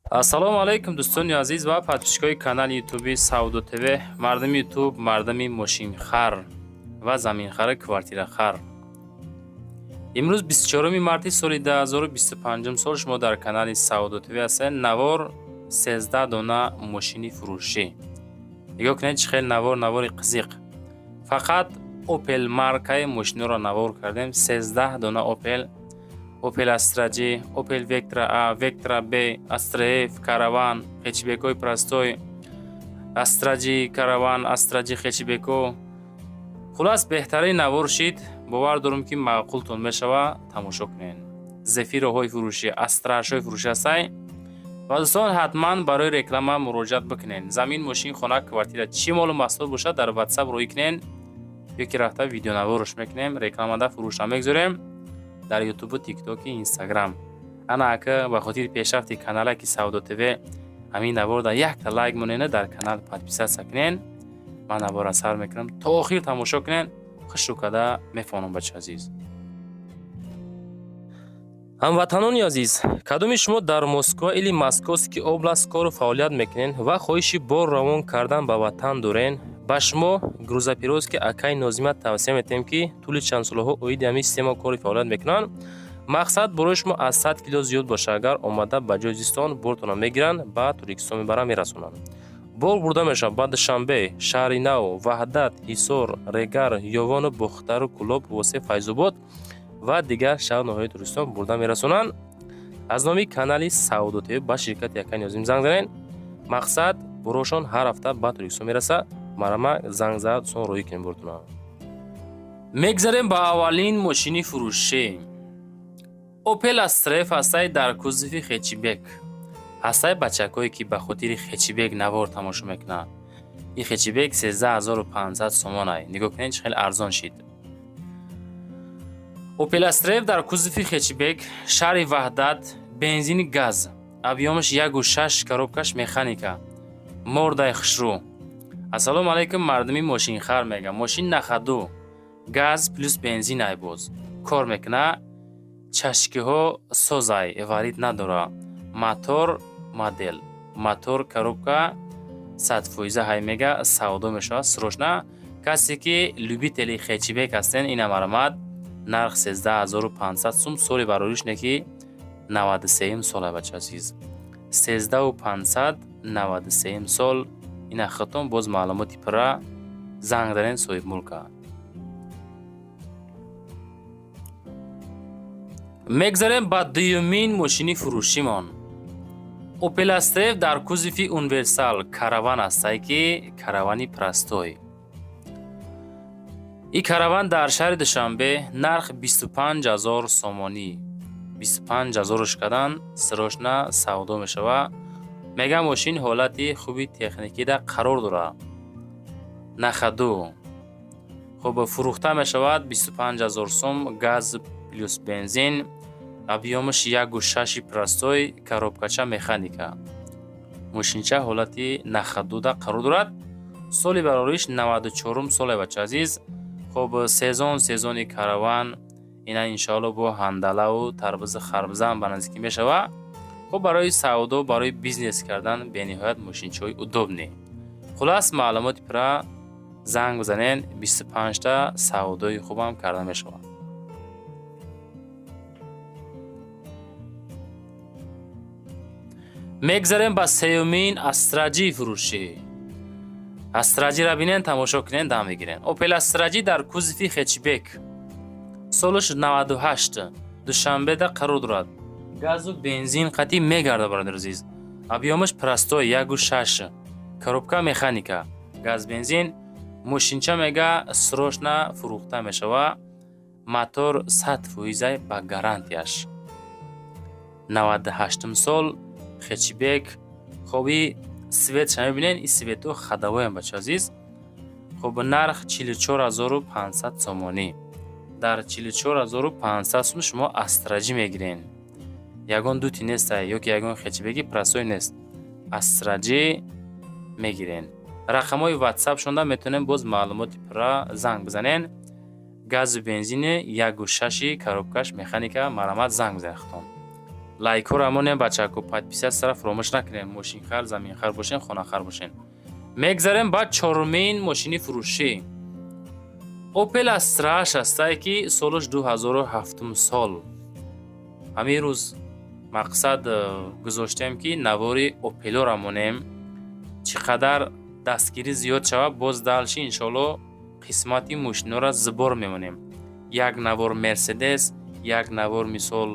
ассалому алайкум дӯстони азиз ва подписчикои канали ютуби Саудо ТВ. Мардами ютуб, мардами мошинхар ва заминхар, квартирахар. имрӯз 24 марти соли 2025 сол шумо дар канали Саудо ТВ ҳастед. Навор 13 дона мошини фурӯшӣ. нигоҳ кунед чӣ хел навори қызиқ. Фақат Opel маркаи мошинро навор кардем. 13 дона Opel Astra-G, Opel Vectra A, Vectra B, Astra F, Caravan, хечбекои простой, Astra-G, Caravan, Astra-G хечбеко. хулас беҳтарин навор шид. бовар дорам ки маъқултон мешава. тамошо кунед. Zephyroҳои фурӯшӣ, Astra-шои фурӯшӣ ҳастай. ва дӯстон ҳатман барои реклама муроҷиат бикунед. замин, мошин, хона, квартира чӣ молу маҳсулот бошад дар WhatsApp рӯй кунед. ёки рафта видеонавораш мекунем, рекламада фурӯша мегузорем дар ютубу, тиктоки, инстаграм. ана ака ба хотири пешрафти каналаки Саудо ТВ ҳамин наворда якта лайк монена, дар канал подписатсия кунед. ман навора сар мекунам, то охир тамошо кунед. хушрӯ када мефонам бачаи азиз. ҳамватанони азиз, кадоми шумо дар Москва или Московский област кору фаъолият мекунед ва хоҳиши бор равон кардан ба ватан дорен, ба шумо грузопировски акаи Нозимат тавсия метем ки тӯли чанд солҳо оиди ҳамин система кори фаъолият мекунанд. мақсад борои шумо аз 100 кило зиёд боша. агар омада ба ҷои зистон бортона мегиранд, ба Туркистон мебаранд, мерасонанд. бор бурда мешавад ба Душанбе, Шаҳри Нав, Ваҳдат, Ҳисор, Регар, Ёвону, Бухтару, Кӯлоб, Восе, Файзобод ва дигар шаҳрноҳои Туркистон бурда мерасонанд. аз номи канали Саудо ТВ ба ширкати Акаи Нозим занг занед. мақсад борошон ҳар ҳафта ба Туркистон мераса. марама занг зад сон роҳӣ кунем бортона. мегзарем ба аввалин мошини фурӯшӣ. Opel Astra F ҳастай дар кузови хечбек. ҳастай бачакое ки ба хотири хечбек навор тамошо мекунанд. ин хечбек 13500 сомон ай. нигоҳ кунед чӣ хел арзон шид. Opel Astra F дар кузови хечбек, шаҳри Ваҳдат, бензини газ, объёмаш 1.6 коробкаш механика, мордай хушрӯ. ассалому алайкум мардами мошинхар мегам. мошин нахаду, газ плюс бензин ай боз. кор мекуна. чашкиҳо созай, варид надора. мотор модел. мотор коробка 100% ҳай мега савдо мешавад. срочна касе ки любители хечбек ҳастен, ина марамад нарх 13500 сум. соли барориш неки 93 сол ай бача азиз. 13500 93 сол. ина хатон боз маълумоти пурра занг занед соҳиб мулка. мегзарем ба дуюмин мошини фурӯшимон. Opel Astra F дар кузови универсал караван ҳастай ки каравани простой. ин караван дар шаҳри Душанбе, нарх 25000 сомонӣ. 25000 кадан срочна савдо мешава. мега мошин ҳолати хуби техникида қарор дорад. нахаду. хуб фурӯхта мешавад 25000 сом. газ плюс бензин. объёмаш 1.6 простой, коробкача механика. мошинча ҳолати нахадуда қарор дорад. соли барориш 94 сол бача азиз. хуб сезони караван ина иншоалло бо ҳандалаву тарбузи харбузам ба наздикӣ мешава. хуб барои савдо, барои бизнес кардан бениҳоят мошинчаҳои удобне. хулас маълумоти пурра занг занед. 25 та савдои хубам карда мешавад. мегзарем ба сеюмин Astra-G фурӯшӣ. Astra-G-ра бинен, тамошо кунен, дам мегирен. Opel Astra-G дар кузови хечбек. солаш 98. Душанбеда қарор дорад. газу бензин қатъӣ мегарда бародари азиз. объёмаш простой 1.6. коробка механика. газ бензин. мошинча мега срочна фурӯхта мешава. мотор 100% ба гарантияш. 98 сол. хечбек. хоби свет шама бинен, ин светҳо хадавоям бача азиз. хуб нарх 44500 сомонӣ. дар 44500 сум шумо Astra-G мегирен. ягон дути нест ёки ягон хечбеки простой нест. Astra-G мегирен. рақамҳои WhatsApp шонда метавонем боз маълумоти пурра занг бизанен. газу бензини 1.6 коробкаш механика марамад занг бизанед хатон. лайк ро рамонем бачаку подписия сара фаромӯш накунед. Мошинхар, заминхар бошен, хонахар бошен. мегзарем ба чорумин мошини фурӯшӣ. Opel Astra ҳастае ки солаш 2007 сол. ҳамин рӯз мақсад гузоштем ки навори Opel-о рамонем. чӣ қадар дастгирӣ зиёд шава, боз далши иншоалло қисмати мошинора зибор мемонем. як навор Mercedes, як навор мисол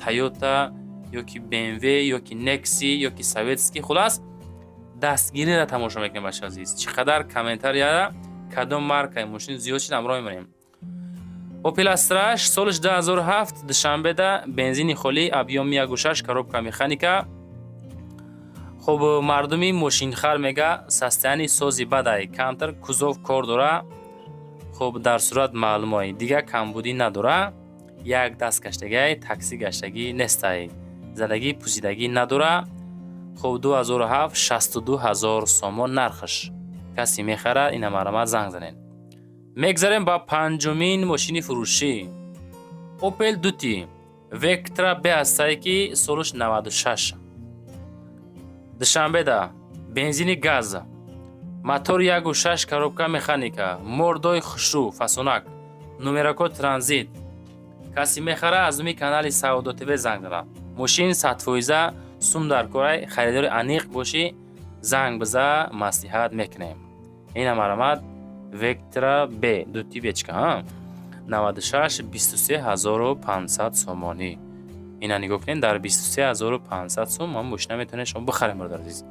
Toyota ёки BMW ёки Nexi ёки Советский, хулас дастгириро тамошо мекунем бачаҳо азиз. чӣ қадар комментарияда кадом маркаи мошин зиёд шид ҳамроҳ мемонем. Opel Astra солиш 2007 душанбеда бензини холӣ, объёми 1.6, коробка механика. хуб мардуми мошинхар мега состоянии сози бадай, камтар кузов кор дора. хуб дар сурат маълумой дига камбудӣ надора. як даст гаштагӣ такси гаштагӣ нестай, задагӣ пусидагӣ надора. хуб 2007 62000 сомон нархаш. касе мехара ина маълумат занг занед. мегзарем ба панҷумин мошини фурӯшӣ. Opel Duty Vectra B ҳастае ки солаш 96. душанбеда бензини газ, мотор 1.6, коробка механика, мордои хушрӯ фасонак, номерако транзит. касе мехара аз уми канали Саудо ТВ занг занад. мошин 100% сум дар корай, харидори аниқ бошӣ, занг биза маслиҳат мекунем. ина маълумат Vectra B Duty бечка 96 23500 сомонӣ. ина нигоҳ кунед, дар 23500 сом ҳам мошина метавонед шумо бихарем бародар азиз.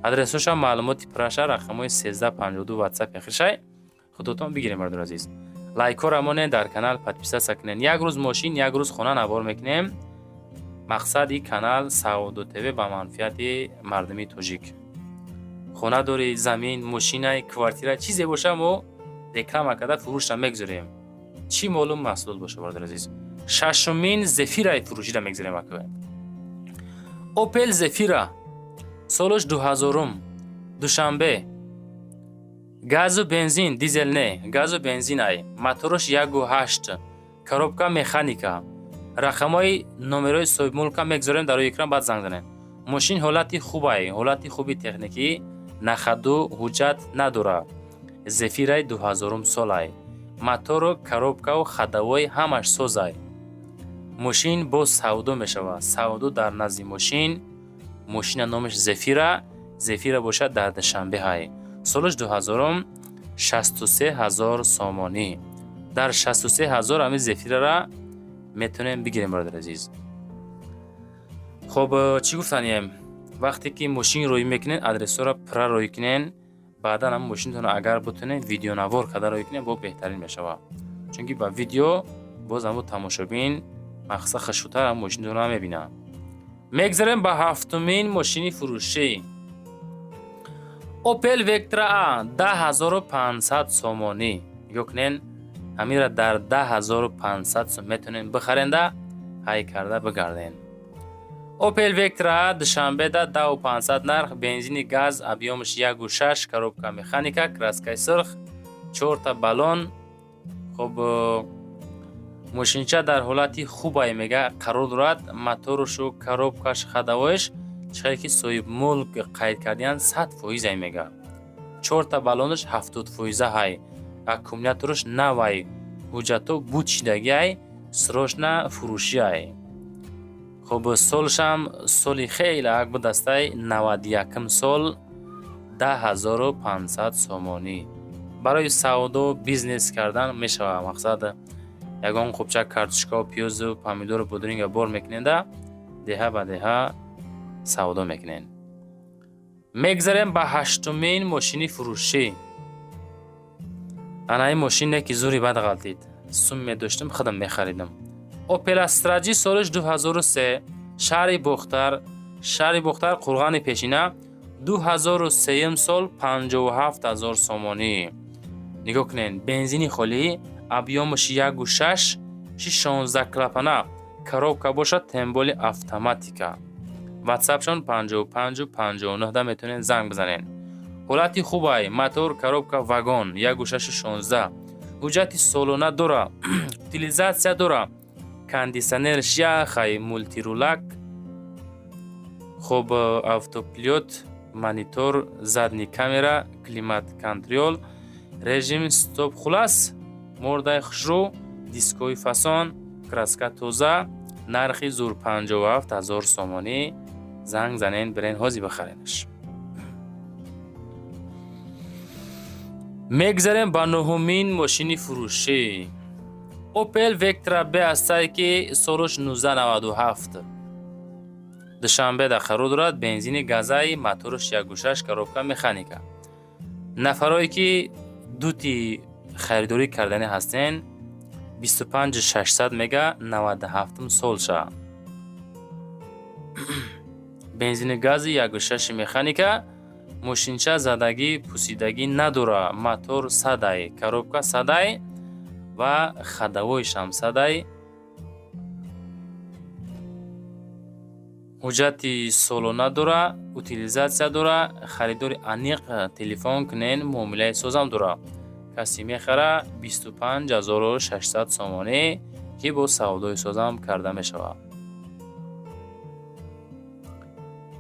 адресоша маълумоти пураша рақамҳои 1352 WhatsApp яхишай худотон бигирем бародар азиз. лайкҳо рамонед, дар канал подписатсия кунед. як рӯз мошин, як рӯз хона навор мекунем. мақсади канал Саудо ТВ ба манфиати мардуми тоҷик. хона дори, замин, мошина, квартира чизе боша мо реклама карда фурӯшра мегзорем. чӣ маълум маҳсулот боша бародар азиз. шашумин Zefira фурӯшида мегзорем ака. Opel Zefira солаш 2000 душанбе. газу бензин, дизел не, газу бензин ай. мотораш 1.8, коробка механика. рақамҳои номерои соҳибмулка мегзорем дар рӯи экран, баъд занг занед. мошин ҳолати хуб ай, ҳолати хуби техникӣ, нахаду ҳуҷҷат надора. Zefira 2000 сол ай. мотору, коробкаву хадавои ҳамаш соз ай. мошин боз савдо мешавад. савдо дар назди мошин. мошина номаш Zefira. Zefira бошад дар душанбе ай. солаш 2000 63000 сомонӣ. дар 63000 ҳамин Zefira-ра метавонем бигирем бародар азиз. хуб чӣ гуфтанем? вақте ки мошин рӯй мекунед, адресора пура рӯй кунед, баъдан ҳам мошинтонро агар бутунед видеонавор карда рӯй кунед, бо беҳтарин мешавад. чунки ба видео боз ҳамун тамошобин мақсад хушрӯтар ҳам мошинтонро мебинад. мегзарем ба ҳафтумин мошини фурӯшӣ. Opel Vectra A 10500 сомонӣ. нигоҳ кунед, ҳаминро дар 10500 сом метавонед бихаренда ҳай карда бигарден. Opel Vectra душанбеда 2500 нарх, бензини газ, объёмаш 1.6, коробка механика, краскаи сирх, 4 баллон. хуб мошинча дар ҳолати хубай мега қарор дорад. моторошу, коробкаш, хадавоиш чиқаре ки соҳибмулк қайд кардиян 100% ай мега. 4 баллонаш 70% ай. аккумулятораш навай. ҳуҷҷато буд шидаги ай, срочна фурӯшӣ ай. хуб солшам соли хеле ак будастай 91 сол 10500 сомонӣ. барои савдо бизнес кардан мешавад. мақсад ягон хубчак картошка, пиёзу, помидору будуринга бор мекуненда деҳа ба деҳа савдо мекунен. мегзарем ба ҳаштумин мошини фурӯшӣ. ана ин мошине ки зури бад ғалтид. сум медоштам, худам мехаридам. Opel Astra G солиш 2003, шаҳри Бухтар, Қурғани Пешина, 2003 сол 57000 сомонӣ. нигоҳ кунед, бензини холӣ, объёмаш 1.6, 16 клапана, коробка бошад темболи автоматика. ватсапшон 5559 да метавонед занг бизанед. ҳолати хубай, мотор, коробка, вагон 1.6-16. ҳуҷҷати солона дора, утилизатсия дора. кондисионерш яхай мултирулак خب автопилот, монитор, задний камера, климат контрол, режим стоп, хулас мордаи хушрӯ, дискои фасон, краска тоза, нархи зур 57000 сомонӣ. занг занен бирен ҳозир бихаренаш. мегзарем ба нӯҳумин мошини фурӯшӣ. Opel Vectra B ҳастае ки солуш 1997. душанбе дар харӯ дорад. бензини газаи, мотораш 1.6, коробка механика. нафарое ки дути харидорӣ кардани ҳастен 25600 мега 97 солша. бензини гази 1.6 механика. мошинча задагӣ пусидагӣ надора. мотор садай, коробка садай ва хадавоишам садай. ҳуҷҷати солона дора, утилизатсия дора. харидори аниқ телефон кунен, муомилаи созам дора. касе мехара 25600 сомонӣ ки бо савдои созам карда мешавад.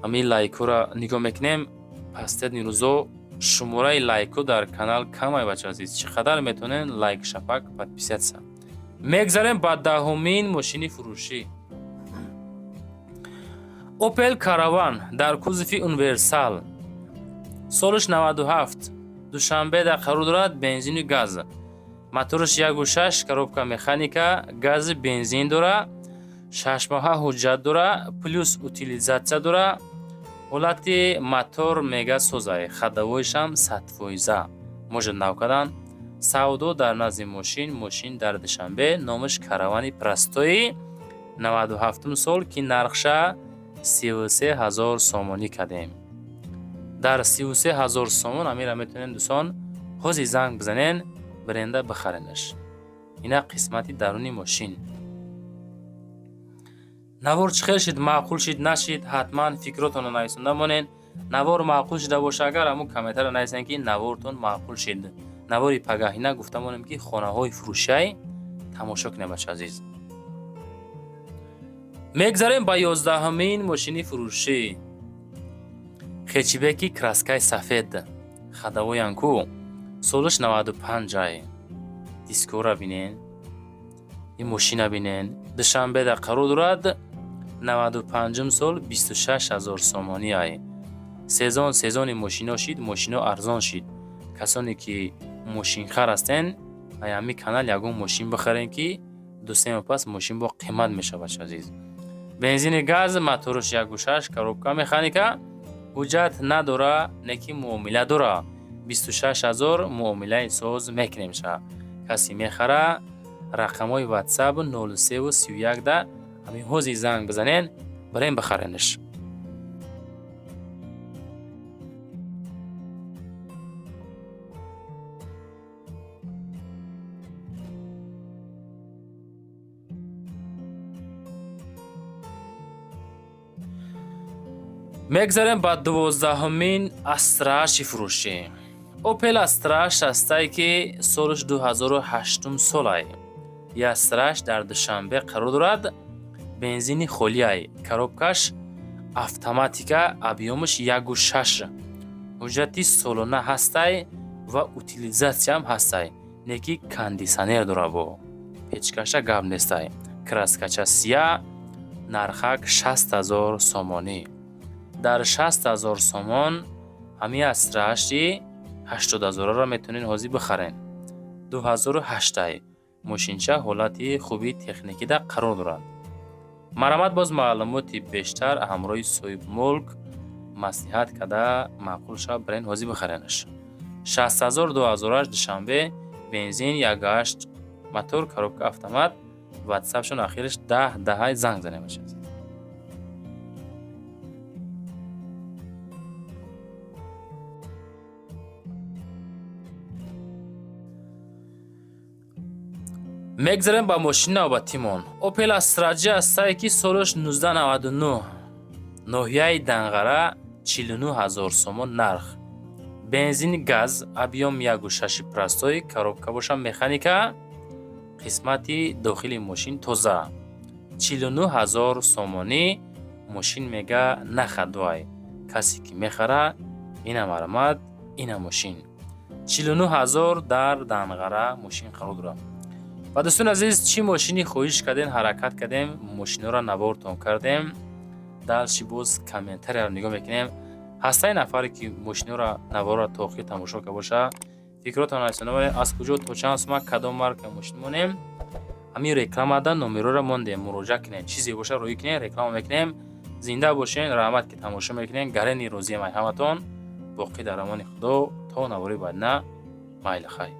ҳамин лайкора нигоҳ мекунем. пастедни рӯзо шумораи лайко дар канал камай бача азиз. чӣ қадар метавонен лайк шапак подписатсия. мегзарем ба даҳумин мошини фурӯшӣ. Opel Caravan дар кузови универсал. солиш 97. душанбе дар харӯ дорад. бензину газ. мотораш 1.6, коробка механика. гази бензин дора. 6 моҳа ҳуҷҷат дора. плюс утилизатсия дора. ҳолати мотор мега созай. хадавоишам 100%. можа нав кардан. савдо дар назди мошин дар душанбе. номаш Каравани Простои 97 сол ки нархша 33000 сомонӣ кардем. дар 33000 сомон амира метавонен дӯстон ҳозир занг бизанен, бренда бихаренаш. ина қисмати даруни мошин. навор чӣ хел шид, маъқул шид нашид, ҳатман фикротонро нависонда монен. навор маъқул шида боша, агар ҳамун комментарро нависен ки навортон маъқул шид. навори пагаҳина гуфта монем ки хонаҳои фурӯшиай тамошо кунем бача азиз. мегзарем ба 11-ҳамин мошини фурӯшӣ. хечибеки краскаи сафед. хадавоян ку. солиш 95. дискора бинен. ин мошина бинен. душанбе дар қарор дорад. 95 сол 26000 сомонӣ ай. сезони мошино шид, мошино арзон шид. касоне ки мошинхар ҳастен, ай ҳамин канал ягон мошин бихарен ки 2-3 моҳ пас мошин бо қимат мешавад азиз. бензини газ, мотораш 1.6, коробка механика. ҳуҷҷат надора, неки муомила дора. 26000 муомилаи соз мекунем ша. касе мехара рақамҳои WhatsApp 0331 да ҳамин ҳозир занг бизанен, барем бихаренаш. мегзарем ба 12-ҳамин Astra-ши фурӯшӣ. Opel Astra ҳастае ки солиш 2008 солай. и Astra дар душанбе қарор дорад. бензини холиай. коробкаш автоматика, объёмаш 1.6. ҳуҷҷати солона ҳастай ва утилизатсияам ҳастай. неки кондисионер дора бо. печкаша гап нестай. краскача сия, нархак 60000 сомонӣ. дар 60000 сомон ҳамин Astra-ши 80000-ро метавонен ҳозир бихарен. 2008 мошинча ҳолати хуби техникида қарор дорад. марамат боз маълумоти бештар ҳамроҳи соҳибмулк маслиҳат карда маъқул шавад барен ҳозир бихаренаш. 60000 2008 душанбе, бензин 1.8, мотор, коробка автомат. WhatsApp-шон ахираш 10 занг занем бошад. мегзарем ба мошини навбатимон. Opel Astra J ҳастае ки солиш 1999. ноҳияи Данғара 49000 сомон нарх. бензини газ, объём 1.6 Простой, коробка боша механика. қисмати дохили мошин тоза. 49000 сомонӣ. мошин мега нахадвай. Касе ки мехара ина марамад ина мошин 49000 дар Данғара мошин харудра. ва дӯстон азиз, чӣ мошини хоҳиш кардем, ҳаракат кардем, мошинҳоро навортон кардем, далши боз комментарияро нигоҳ мекунем. ҳастаи нафаре ки мошинҳоро навора то охир тамошо карда боша, фикротон айсонаваре аз куҷо то чанд сума кадом марка мошин монем, ҳамин рекламада номероро мондем, муроҷиат кунем, чизе боша рӯӣ кунем, реклама мекунем. Зинда бошен, раҳмат ки тамошо мекунем. Гарани розиам ай ҳаматон. боқӣ дар амони худо то навори баъдина. майли хай.